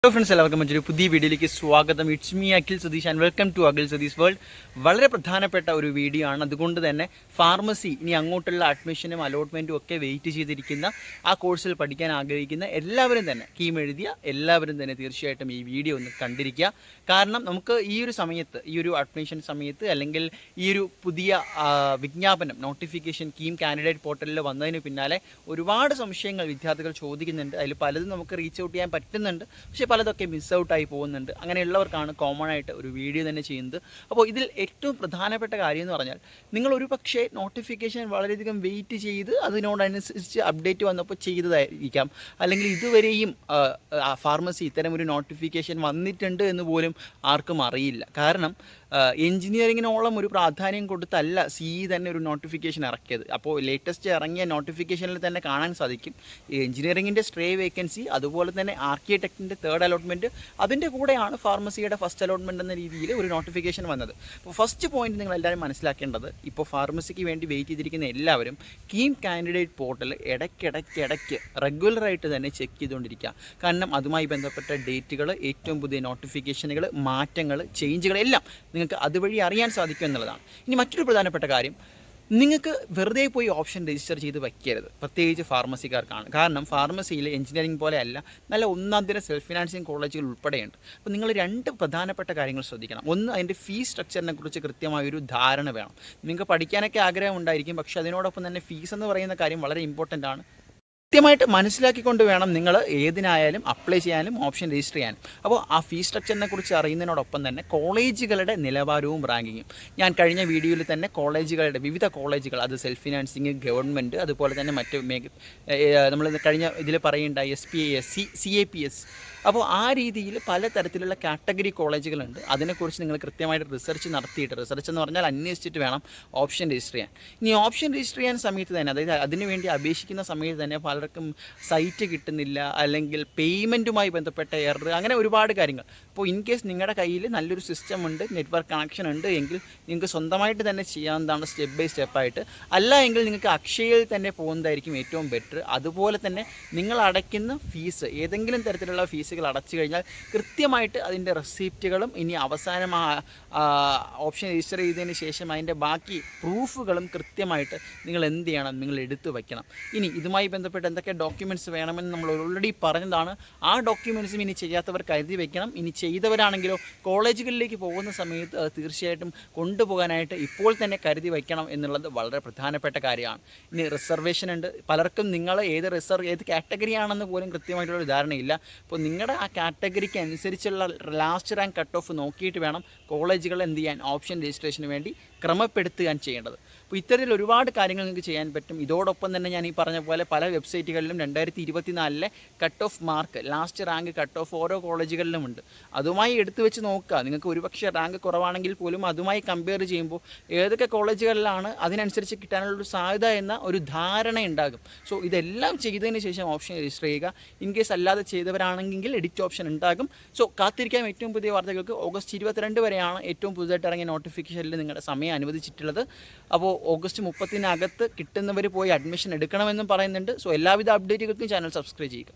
Hello friends, എല്ലാവർക്കും മറ്റൊരു പുതിയ വീഡിയോയിലേക്ക് സ്വാഗതം. It's me Akhil Satheesh and welcome to Akhil Satheesh world. വളരെ പ്രധാനപ്പെട്ട ഒരു വീഡിയോ ആണ്. അതുകൊണ്ട് തന്നെ ഫാർമസി ഇനി അങ്ങോട്ടുള്ള അഡ്മിഷനും അലോട്ട്മെൻറ്റും ഒക്കെ വെയിറ്റ് ചെയ്തിരിക്കുന്ന, ആ കോഴ്സിൽ പഠിക്കാൻ ആഗ്രഹിക്കുന്ന എല്ലാവരും തന്നെ, കീം എഴുതിയ എല്ലാവരും തന്നെ തീർച്ചയായിട്ടും ഈ വീഡിയോ ഒന്ന് കണ്ടിരിക്കുക. കാരണം നമുക്ക് ഈ ഒരു സമയത്ത്, ഈ ഒരു അഡ്മിഷൻ സമയത്ത്, അല്ലെങ്കിൽ ഈ ഒരു പുതിയ വിജ്ഞാപനം നോട്ടിഫിക്കേഷൻ കീം കാൻഡിഡേറ്റ് പോർട്ടലിൽ വന്നതിന് പിന്നാലെ ഒരുപാട് സംശയങ്ങൾ വിദ്യാർത്ഥികൾ ചോദിക്കുന്നുണ്ട്. അതിൽ പലതും നമുക്ക് റീച്ച് ഔട്ട് ചെയ്യാൻ പറ്റുന്നുണ്ട്, പക്ഷേ പലതൊക്കെ മിസ് ഔട്ടായി പോകുന്നുണ്ട്. അങ്ങനെയുള്ളവർക്കാണ് കോമൺ ആയിട്ട് ഒരു വീഡിയോ തന്നെ ചെയ്യുന്നത്. അപ്പോൾ ഇതിൽ ഏറ്റവും പ്രധാനപ്പെട്ട കാര്യം എന്ന് പറഞ്ഞാൽ, നിങ്ങൾ ഒരു പക്ഷേ നോട്ടിഫിക്കേഷൻ വളരെയധികം വെയിറ്റ് ചെയ്ത് അതിനോടനുസരിച്ച് അപ്ഡേറ്റ് വന്നപ്പോൾ ചെയ്തതായിരിക്കാം, അല്ലെങ്കിൽ ഇതുവരെയും ഫാർമസി ഇത്തരം ഒരു നോട്ടിഫിക്കേഷൻ വന്നിട്ടുണ്ട് എന്ന് പോലും ആർക്കും അറിയില്ല. കാരണം എൻജിനീയറിങ്ങിനോളം ഒരു പ്രാധാന്യം കൊടുത്തല്ല തന്നെ ഒരു നോട്ടിഫിക്കേഷൻ ഇറക്കിയത്. അപ്പോൾ ലേറ്റസ്റ്റ് ഇറങ്ങിയ നോട്ടിഫിക്കേഷനിൽ തന്നെ കാണാൻ സാധിക്കും എൻജിനീയറിങ്ങിൻ്റെ സ്ട്രേ വേക്കൻസി, അതുപോലെ തന്നെ ആർക്കിടെക്റ്റിൻ്റെ തേർഡ് അലോട്ട്മെൻറ്റ്, അതിൻ്റെ കൂടെയാണ് ഫാർമസിയുടെ ഫസ്റ്റ് അലോട്ട്മെൻറ്റ് എന്ന രീതിയിൽ ഒരു നോട്ടിഫിക്കേഷൻ വന്നത്. അപ്പോൾ ഫസ്റ്റ് പോയിന്റ് നിങ്ങൾ എല്ലാവരും മനസ്സിലാക്കേണ്ടത്, ഇപ്പോൾ ഫാർമസിക്ക് വേണ്ടി വെയിറ്റ് ചെയ്തിരിക്കുന്ന എല്ലാവരും കീം കാൻഡിഡേറ്റ് പോർട്ടൽ ഇടയ്ക്ക് റെഗുലറായിട്ട് തന്നെ ചെക്ക് ചെയ്തുകൊണ്ടിരിക്കുക. കാരണം അതുമായി ബന്ധപ്പെട്ട ഡേറ്റുകൾ, ഏറ്റവും പുതിയ നോട്ടിഫിക്കേഷനുകൾ, മാറ്റങ്ങൾ, ചേഞ്ചുകൾ എല്ലാം നിങ്ങൾക്ക് അതുവഴി അറിയാൻ സാധിക്കും എന്നുള്ളതാണ്. ഇനി മറ്റൊരു പ്രധാനപ്പെട്ട കാര്യം, നിങ്ങൾക്ക് വെറുതെ പോയി ഓപ്ഷൻ രജിസ്റ്റർ ചെയ്ത് വയ്ക്കരുത്, പ്രത്യേകിച്ച് ഫാർമസിക്കാർക്കാണ്. കാരണം ഫാർമസിയിൽ എഞ്ചിനീയറിംഗ് പോലെ അല്ല, നല്ല ഒന്നാന്തര സെൽഫ് ഫിനാൻസിങ് കോളേജുകൾ ഉൾപ്പെടെയുണ്ട്. അപ്പോൾ നിങ്ങൾ രണ്ട് പ്രധാനപ്പെട്ട കാര്യങ്ങൾ ശ്രദ്ധിക്കണം. ഒന്ന്, അതിൻ്റെ ഫീസ് സ്ട്രക്ചറിനെ കുറിച്ച് കൃത്യമായൊരു ധാരണ വേണം. നിങ്ങൾക്ക് പഠിക്കാനൊക്കെ ആഗ്രഹം ഉണ്ടായിരിക്കും, പക്ഷേ അതിനോടൊപ്പം തന്നെ ഫീസ് എന്ന് പറയുന്ന കാര്യം വളരെ ഇമ്പോർട്ടൻ്റ് ആണ്. കൃത്യമായിട്ട് മനസ്സിലാക്കിക്കൊണ്ട് വേണം നിങ്ങൾ ഏതിനായാലും അപ്ലൈ ചെയ്യാനും ഓപ്ഷൻ രജിസ്റ്റർ ചെയ്യാനും. അപ്പോൾ ആ ഫീസ് സ്ട്രക്ചറിനെ കുറിച്ച് അറിയുന്നതിനോടൊപ്പം തന്നെ കോളേജുകളുടെ നിലവാരവും റാങ്കിങ്ങും, ഞാൻ കഴിഞ്ഞ വീഡിയോയിൽ തന്നെ കോളേജുകളുടെ വിവിധ കോളേജുകൾ, അത് സെൽഫ് ഫിനാൻസിങ്, ഗവൺമെൻറ്, അതുപോലെ തന്നെ മറ്റ് നമ്മൾ കഴിഞ്ഞ ഇതിൽ പറയുണ്ടായി SPAS, CAPS. അപ്പോൾ ആ രീതിയിൽ പലതരത്തിലുള്ള കാറ്റഗറി കോളേജുകളുണ്ട്. അതിനെക്കുറിച്ച് നിങ്ങൾ കൃത്യമായിട്ട് റിസർച്ച് നടത്തിയിട്ട്, റിസർച്ച് എന്ന് പറഞ്ഞാൽ അന്വേഷിച്ചിട്ട് വേണം ഓപ്ഷൻ രജിസ്റ്റർ ചെയ്യാൻ. ഇനി ഓപ്ഷൻ രജിസ്റ്റർ ചെയ്യാൻ സമയത്ത് തന്നെ, അതായത് അതിനുവേണ്ടി അപേക്ഷിക്കുന്ന സമയത്ത് തന്നെ പലർക്കും സൈറ്റ് കിട്ടുന്നില്ല, അല്ലെങ്കിൽ പേയ്മെൻറ്റുമായി ബന്ധപ്പെട്ട എറർ, അങ്ങനെ ഒരുപാട് കാര്യങ്ങൾ. അപ്പോൾ ഇൻ കേസ് നിങ്ങളുടെ കയ്യിൽ നല്ലൊരു സിസ്റ്റം ഉണ്ട്, നെറ്റ്വർക്ക് കണക്ഷൻ ഉണ്ട് എങ്കിൽ നിങ്ങൾക്ക് സ്വന്തമായിട്ട് തന്നെ ചെയ്യാവുന്നതാണ്, സ്റ്റെപ്പ് ബൈ സ്റ്റെപ്പായിട്ട്. അല്ല എങ്കിൽ നിങ്ങൾക്ക് അക്ഷയയിൽ തന്നെ പോകുന്നതായിരിക്കും ഏറ്റവും ബെറ്റർ. അതുപോലെ തന്നെ നിങ്ങൾ അടയ്ക്കുന്ന ഫീസ്, ഏതെങ്കിലും തരത്തിലുള്ള ഫീസുകൾ അടച്ചു കഴിഞ്ഞാൽ കൃത്യമായിട്ട് അതിൻ്റെ റെസിപ്റ്റുകളും, ഇനി അവസാനം ഓപ്ഷൻ രജിസ്റ്റർ ചെയ്തതിന് ശേഷം അതിൻ്റെ ബാക്കി പ്രൂഫുകളും കൃത്യമായിട്ട് നിങ്ങൾ എന്ത് ചെയ്യണം, നിങ്ങൾ എടുത്തു വയ്ക്കണം. ഇനി ഇതുമായി ബന്ധപ്പെട്ട് എന്തൊക്കെ ഡോക്യുമെൻറ്റ്സ് വേണമെന്ന് നമ്മൾ ഓൾറെഡി പറഞ്ഞതാണ്. ആ ഡോക്യുമെൻറ്റ്സും ഇനി ചെയ്യാത്തവർ കരുതി വയ്ക്കണം. ഇനി ചെയ്തവരാണെങ്കിലോ കോളേജുകളിലേക്ക് പോകുന്ന സമയത്ത് അത് തീർച്ചയായിട്ടും കൊണ്ടുപോകാനായിട്ട് ഇപ്പോൾ തന്നെ കരുതി വയ്ക്കണം എന്നുള്ളത് വളരെ പ്രധാനപ്പെട്ട കാര്യമാണ്. ഇനി റിസർവേഷൻ ഉണ്ട്. പലർക്കും നിങ്ങൾ ഏത് കാറ്റഗറിയാണെന്ന് പോലും കൃത്യമായിട്ടുള്ള ധാരണയില്ല. അപ്പോൾ നിങ്ങളുടെ ആ കാറ്റഗറിക്ക് അനുസരിച്ചുള്ള ലാസ്റ്റ് റാങ്ക് കട്ട് ഓഫ് നോക്കിയിട്ട് വേണം കോളേജുകൾ എന്ത് ചെയ്യാൻ, ഓപ്ഷൻ രജിസ്ട്രേഷന് വേണ്ടി ക്രമപ്പെടുത്തുകയാണ് ചെയ്യേണ്ടത്. അപ്പോൾ ഇത്തരത്തിൽ ഒരുപാട് കാര്യങ്ങൾ നിങ്ങൾക്ക് ചെയ്യാൻ പറ്റും. ഇതോടൊപ്പം തന്നെ ഞാൻ ഈ പറഞ്ഞ പോലെ പല വെബ്സൈറ്റുകളിലും 2024 cut off mark, last rank cut off ഓരോ കോളേജുകളിലും ഉണ്ട്. അതുമായി എടുത്തു വെച്ച് നോക്കുക. നിങ്ങൾക്ക് ഒരുപക്ഷെ റാങ്ക് കുറവാണെങ്കിൽ പോലും അതുമായി കമ്പയർ ചെയ്യുമ്പോൾ ഏതൊക്കെ കോളേജുകളിലാണ് അതിനനുസരിച്ച് കിട്ടാനുള്ളൊരു സാധ്യത എന്ന ഒരു ധാരണ ഉണ്ടാകും. സോ ഇതെല്ലാം ചെയ്തതിന് ശേഷം ഓപ്ഷൻ രജിസ്റ്റർ ചെയ്യുക. ഇൻ കേസ് അല്ലാതെ ചെയ്തവരാണെങ്കിൽ എഡിറ്റ് ഓപ്ഷൻ ഉണ്ടാകും. സോ കാത്തിരിക്കാം. ഏറ്റവും പുതിയ വാർത്തകൾക്ക് ഓഗസ്റ്റ് 22 വരെയാണ് ഏറ്റവും പുതുതായിട്ട് ഇറങ്ങിയ നോട്ടിഫിക്കേഷനിൽ നിങ്ങളുടെ സമയം അനുവദിച്ചിട്ടുള്ളത്. അപ്പോൾ ഓഗസ്റ്റ് 30-നകത്ത് കിട്ടുന്നവർ പോയി അഡ്മിഷൻ എടുക്കണമെന്നും പറയുന്നുണ്ട്. സോ എല്ലാവിധ അപ്ഡേറ്റുകൾക്കും ചാനൽ സബ്സ്ക്രൈബ് ചെയ്യുക.